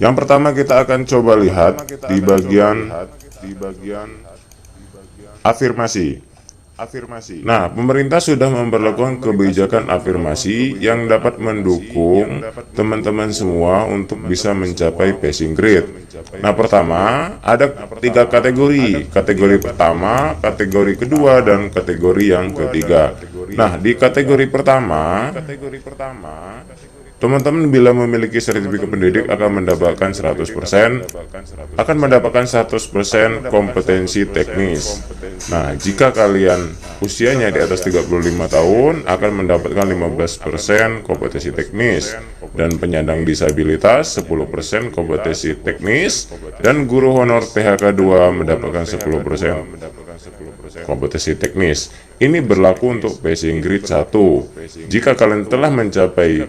Yang pertama kita akan coba lihat di bagian afirmasi. Nah, pemerintah sudah memberlakukan kebijakan afirmasi yang dapat mendukung teman-teman semua untuk bisa mencapai passing grade. Nah, pertama ada 3 kategori. Kategori pertama, kategori kedua, dan kategori yang ketiga. Nah, di kategori pertama, teman-teman bila memiliki sertifikat pendidik akan mendapatkan 100% kompetensi teknis. Nah, jika kalian usianya di atas 35 tahun akan mendapatkan 15% kompetensi teknis, dan penyandang disabilitas 10% kompetensi teknis, dan guru honor THK 2 mendapatkan 10% kompetensi teknis. Ini berlaku untuk passing grade 1. Jika kalian telah mencapai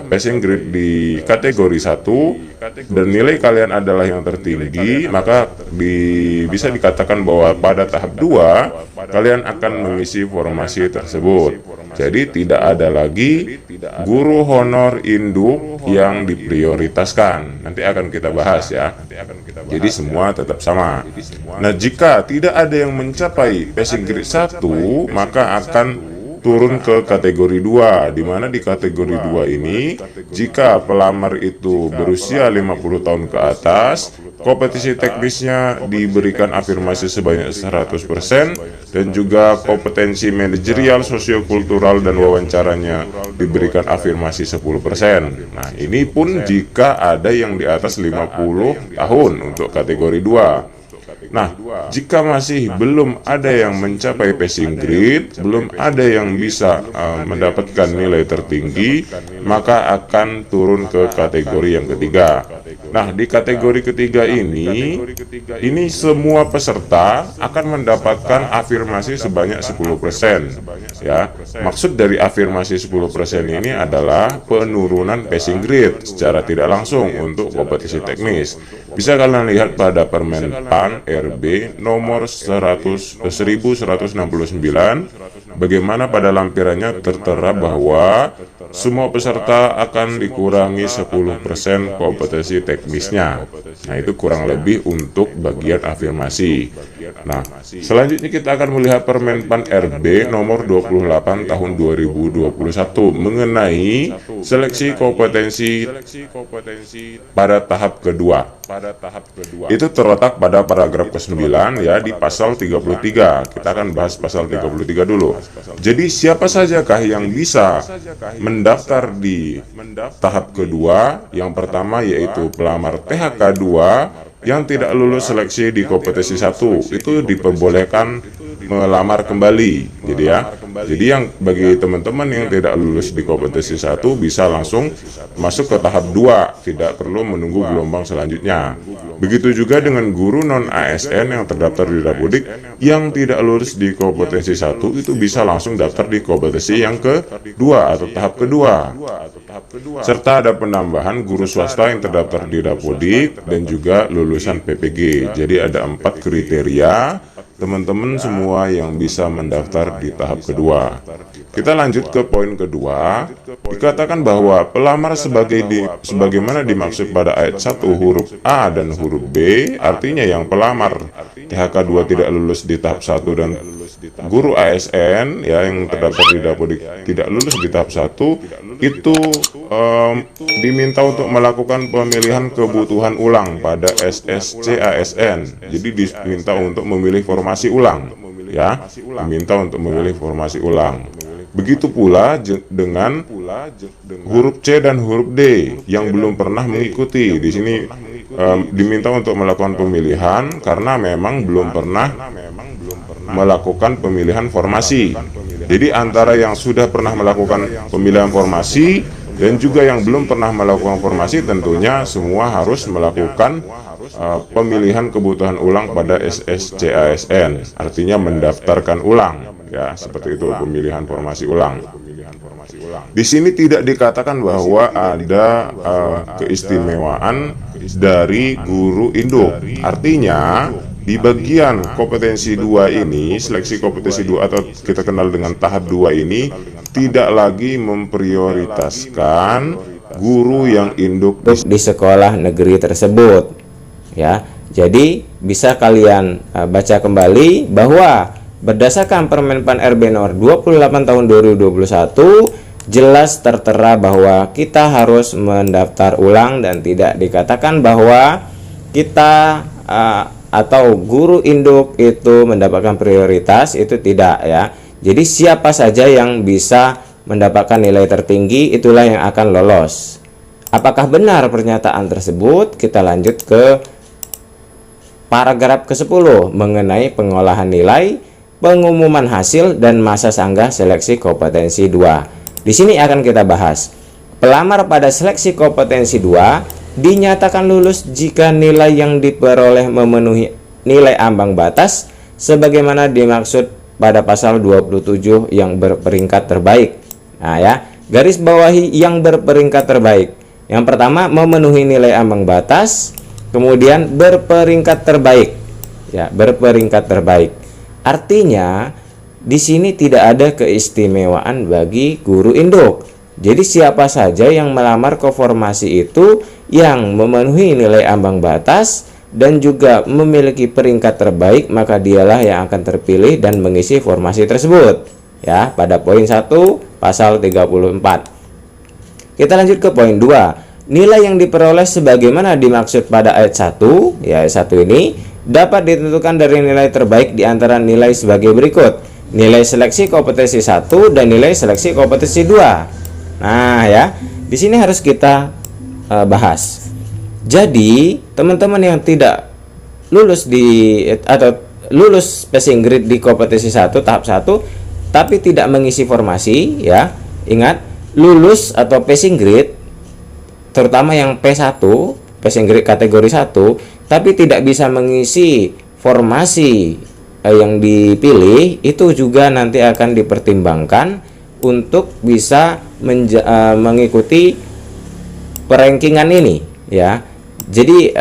passing grade di kategori 1 dan nilai kalian adalah yang tertinggi, maka bisa dikatakan bahwa pada tahap 2 kalian akan mengisi formasi tersebut. Jadi tidak ada lagi guru honor induk yang diprioritaskan. Nanti akan kita bahas ya. Jadi semua tetap sama. Nah, jika tidak ada yang mencapai passing grade 1, maka akan turun ke kategori 2, di mana di kategori 2 ini jika pelamar itu berusia 50 tahun ke atas, kompetensi teknisnya diberikan afirmasi sebanyak 100%, dan juga kompetensi manajerial, sosiokultural, dan wawancaranya diberikan afirmasi 10%. Nah, ini pun jika ada yang di atas 50 tahun untuk kategori 2. Nah, jika masih belum ada yang mencapai passing grade, belum ada yang bisa mendapatkan nilai tertinggi, maka akan turun ke kategori yang ketiga. Nah, di kategori ketiga ini semua peserta akan mendapatkan afirmasi sebanyak 10%. Ya, maksud dari afirmasi 10% ini adalah penurunan passing grade secara tidak langsung untuk kompetensi teknis. Bisa kalian lihat pada Permen-PAN RB nomor 1169, bagaimana pada lampirannya tertera bahwa semua peserta akan dikurangi 10% kompetensi teknisnya. Nah, itu kurang lebih untuk bagian afirmasi. Nah, selanjutnya kita akan melihat Permen-PAN RB nomor 28 tahun 2021 mengenai seleksi kompetensi pada tahap kedua. Itu terletak pada paragraf ke-9 ya, di pasal 33. Kita akan bahas pasal 33 dulu. Jadi siapa sajakah yang bisa mendaftar di tahap kedua? Yang pertama yaitu pelamar THK 2 yang tidak lulus seleksi di kompetensi 1, itu diperbolehkan melamar kembali. Jadi yang bagi teman-teman yang tidak lulus di kompetensi 1 bisa langsung masuk ke tahap 2, tidak perlu menunggu gelombang selanjutnya. Begitu juga dengan guru non ASN yang terdaftar di Dapodik yang tidak lulus di kompetensi 1, itu bisa langsung daftar di kompetensi yang kedua atau tahap kedua. Serta ada penambahan guru swasta yang terdaftar di Dapodik dan juga lulusan PPG. Jadi ada 4 kriteria teman-teman semua yang bisa mendaftar di tahap kedua. Kita lanjut ke poin kedua. Dikatakan bahwa pelamar sebagaimana dimaksud pada ayat 1 huruf A dan huruf B, artinya yang pelamar THK 2 tidak lulus di tahap 1 dan guru ASN ya yang terdaftar di Dapodik tidak lulus di tahap 1, itu diminta untuk melakukan pemilihan kebutuhan ulang pada SSC ASN. Jadi diminta untuk memilih formasi ulang ya, diminta untuk memilih formasi ulang. Begitu pula dengan huruf C dan huruf D yang belum pernah mengikuti. Di sini diminta untuk melakukan pemilihan karena memang belum pernah melakukan pemilihan formasi. Jadi antara yang sudah pernah melakukan pemilihan formasi dan juga yang belum pernah melakukan formasi, tentunya semua harus melakukan pemilihan kebutuhan ulang pada SSC ASN, artinya mendaftarkan ulang ya, seperti itu, pemilihan formasi ulang. Di sini tidak dikatakan bahwa ada keistimewaan dari guru induk. Artinya di bagian kompetensi 2 ini, seleksi kompetensi 2 atau kita kenal dengan tahap 2 ini, tidak lagi memprioritaskan guru yang induk di sekolah negeri tersebut ya. Jadi bisa kalian baca kembali bahwa berdasarkan Permenpan RB nomor 28 tahun 2021 jelas tertera bahwa kita harus mendaftar ulang dan tidak dikatakan bahwa kita atau guru induk itu mendapatkan prioritas, itu tidak ya. Jadi siapa saja yang bisa mendapatkan nilai tertinggi itulah yang akan lolos. Apakah benar pernyataan tersebut? Kita lanjut ke paragraf ke-10 mengenai pengolahan nilai, pengumuman hasil, dan masa sanggah seleksi kompetensi 2. Di sini akan kita bahas. Pelamar pada seleksi kompetensi 2 dinyatakan lulus jika nilai yang diperoleh memenuhi nilai ambang batas sebagaimana dimaksud pada pasal 27 yang berperingkat terbaik. Nah ya, garis bawahi yang berperingkat terbaik. Yang pertama memenuhi nilai ambang batas, kemudian berperingkat terbaik. Ya, berperingkat terbaik. Artinya di sini tidak ada keistimewaan bagi guru induk. Jadi siapa saja yang melamar ke formasi itu yang memenuhi nilai ambang batas dan juga memiliki peringkat terbaik, maka dialah yang akan terpilih dan mengisi formasi tersebut. Ya, pada poin 1 pasal 34. Kita lanjut ke poin 2. Nilai yang diperoleh sebagaimana dimaksud pada ayat 1, ya ayat 1 ini dapat ditentukan dari nilai terbaik di antara nilai sebagai berikut. Nilai seleksi kompetensi 1 dan nilai seleksi kompetensi 2. Nah, ya. Di sini harus kita bahas. Jadi, teman-teman yang tidak lulus atau lulus passing grade di kompetensi 1 tahap 1 tapi tidak mengisi formasi, ya. Ingat, lulus atau passing grade terutama yang P1, passing grade kategori 1, tapi tidak bisa mengisi formasi yang dipilih, itu juga nanti akan dipertimbangkan untuk bisa mengikuti perankingan ini ya. Jadi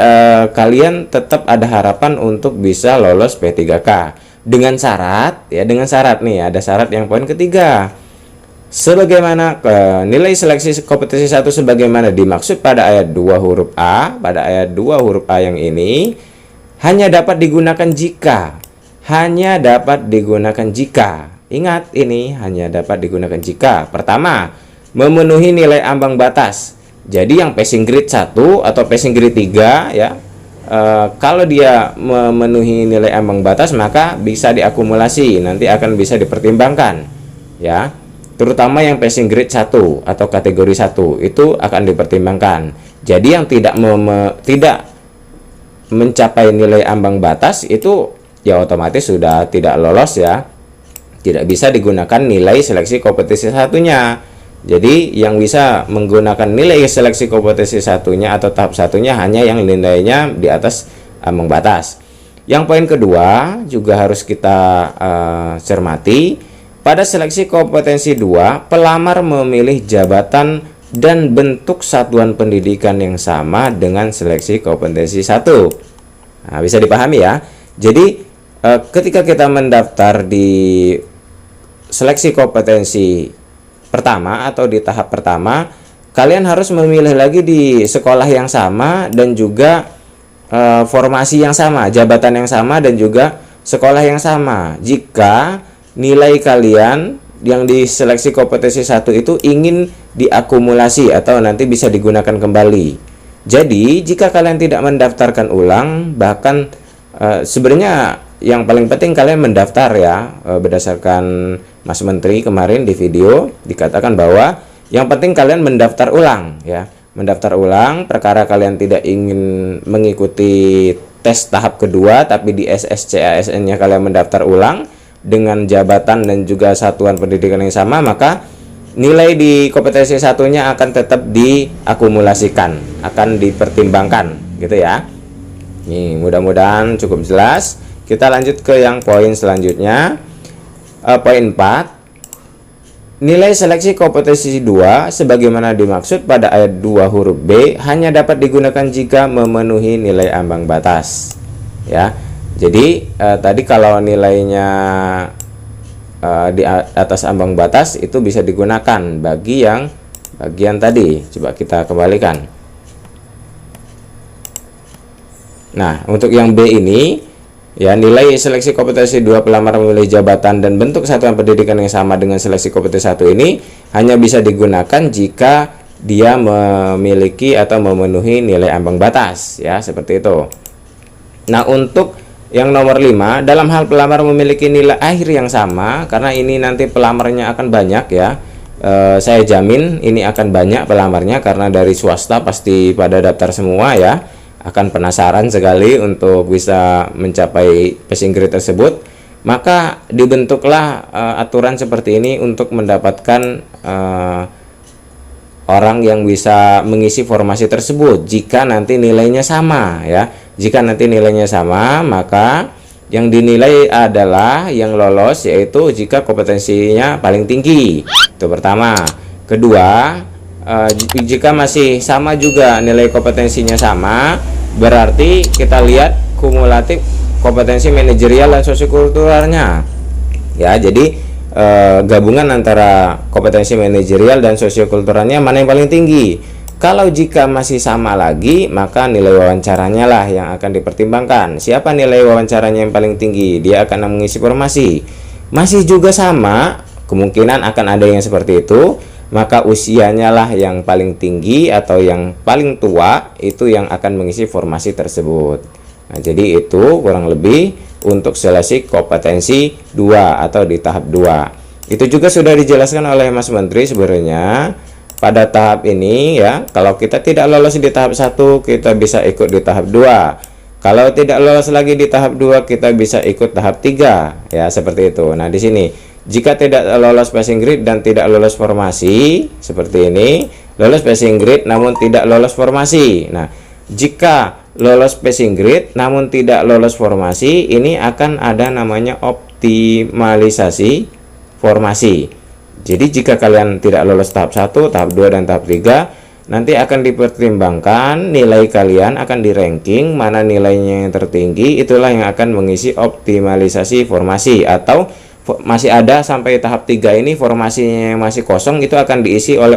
kalian tetap ada harapan untuk bisa lolos P3K dengan syarat ya, dengan syarat nih, ada syarat yang poin ketiga. Sebagaimana nilai seleksi kompetensi 1 sebagaimana dimaksud pada ayat 2 huruf A, pada ayat 2 huruf A yang ini hanya dapat digunakan jika, ingat ini hanya dapat digunakan jika pertama memenuhi nilai ambang batas. Jadi yang passing grade 1 atau passing grade 3 ya, kalau dia memenuhi nilai ambang batas maka bisa diakumulasi, nanti akan bisa dipertimbangkan ya. Terutama yang passing grade 1 atau kategori 1 itu akan dipertimbangkan. Jadi yang tidak mencapai nilai ambang batas itu ya otomatis sudah tidak lolos ya. Tidak bisa digunakan nilai seleksi kompetensi 1-nya. Jadi yang bisa menggunakan nilai seleksi kompetensi 1-nya atau tahap 1-nya hanya yang nilainya di atas ambang batas. Yang poin kedua juga harus kita cermati. Pada seleksi kompetensi 2, pelamar memilih jabatan dan bentuk satuan pendidikan yang sama dengan seleksi kompetensi 1. Nah, bisa dipahami ya. Jadi ketika kita mendaftar di seleksi kompetensi pertama atau di tahap pertama, kalian harus memilih lagi di sekolah yang sama dan juga formasi yang sama, jabatan yang sama dan juga sekolah yang sama. Jika nilai kalian yang di seleksi kompetensi 1 itu ingin diakumulasi atau nanti bisa digunakan kembali. Jadi jika kalian tidak mendaftarkan ulang, bahkan sebenarnya yang paling penting kalian mendaftar ya, berdasarkan Mas Menteri kemarin di video dikatakan bahwa yang penting kalian mendaftar ulang ya. Mendaftar ulang perkara kalian tidak ingin mengikuti tes tahap kedua tapi di SSCASN-nya kalian mendaftar ulang dengan jabatan dan juga satuan pendidikan yang sama, maka nilai di kompetensi 1-nya akan tetap diakumulasikan, akan dipertimbangkan gitu ya. Nih, mudah-mudahan cukup jelas. Kita lanjut ke yang poin selanjutnya. Poin 4. Nilai seleksi kompetensi 2 sebagaimana dimaksud pada ayat 2 huruf B hanya dapat digunakan jika memenuhi nilai ambang batas. Ya. Jadi tadi kalau nilainya di atas ambang batas itu bisa digunakan bagi yang bagian tadi. Coba kita kembalikan. Nah, untuk yang B ini, ya, nilai seleksi kompetensi 2 pelamar memilih jabatan dan bentuk satuan pendidikan yang sama dengan seleksi kompetensi 1 ini hanya bisa digunakan jika dia memiliki atau memenuhi nilai ambang batas, ya, seperti itu. Nah, untuk yang nomor 5, dalam hal pelamar memiliki nilai akhir yang sama, karena ini nanti pelamarnya akan banyak, ya. Saya jamin ini akan banyak pelamarnya karena dari swasta pasti pada daftar semua, ya. Akan penasaran sekali untuk bisa mencapai passing grade tersebut, maka dibentuklah aturan seperti ini untuk mendapatkan orang yang bisa mengisi formasi tersebut jika nanti nilainya sama, ya. Jika nanti nilainya sama, maka yang dinilai adalah yang lolos, yaitu jika kompetensinya paling tinggi. Itu pertama. Kedua, jika masih sama juga nilai kompetensinya sama, berarti kita lihat kumulatif kompetensi manajerial dan sosiokulturalnya, ya. Jadi gabungan antara kompetensi manajerial dan sosiokulturalnya mana yang paling tinggi. Kalau jika masih sama lagi, maka nilai wawancaranya lah yang akan dipertimbangkan. Siapa nilai wawancaranya yang paling tinggi, dia akan mengisi formasi. Masih juga sama, kemungkinan akan ada yang seperti itu, maka usianya lah yang paling tinggi atau yang paling tua itu yang akan mengisi formasi tersebut. Nah, jadi itu kurang lebih untuk seleksi kompetensi 2 atau di tahap 2. Itu juga sudah dijelaskan oleh Mas Menteri sebenarnya. Pada tahap ini, ya, kalau kita tidak lolos di tahap 1, kita bisa ikut di tahap 2. Kalau tidak lolos lagi di tahap 2, kita bisa ikut tahap 3, ya, seperti itu. Nah, di sini jika tidak lolos passing grade dan tidak lolos formasi seperti ini, lolos passing grade namun tidak lolos formasi. Nah, jika lolos passing grade namun tidak lolos formasi, ini akan ada namanya optimalisasi formasi. Jadi jika kalian tidak lolos tahap 1, tahap 2 dan tahap 3, nanti akan dipertimbangkan nilai kalian, akan di ranking mana nilainya yang tertinggi, itulah yang akan mengisi optimalisasi formasi. Atau masih ada sampai tahap 3 ini formasinya yang masih kosong, itu akan diisi oleh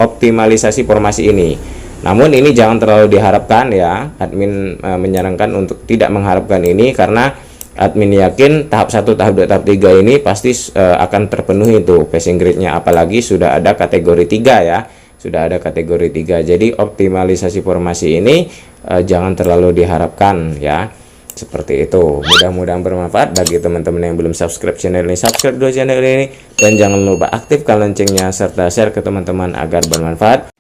optimalisasi formasi ini. Namun ini jangan terlalu diharapkan, ya. Admin menyarankan untuk tidak mengharapkan ini karena admin yakin tahap 1, tahap 2, tahap 3 ini pasti akan terpenuhi itu passing grade-nya, apalagi sudah ada kategori 3, ya. Sudah ada kategori 3. Jadi optimalisasi formasi ini jangan terlalu diharapkan, ya. Seperti itu. Mudah-mudahan bermanfaat bagi teman-teman yang belum subscribe channel ini. Subscribe dulu channel ini dan jangan lupa aktifkan loncengnya serta share ke teman-teman agar bermanfaat.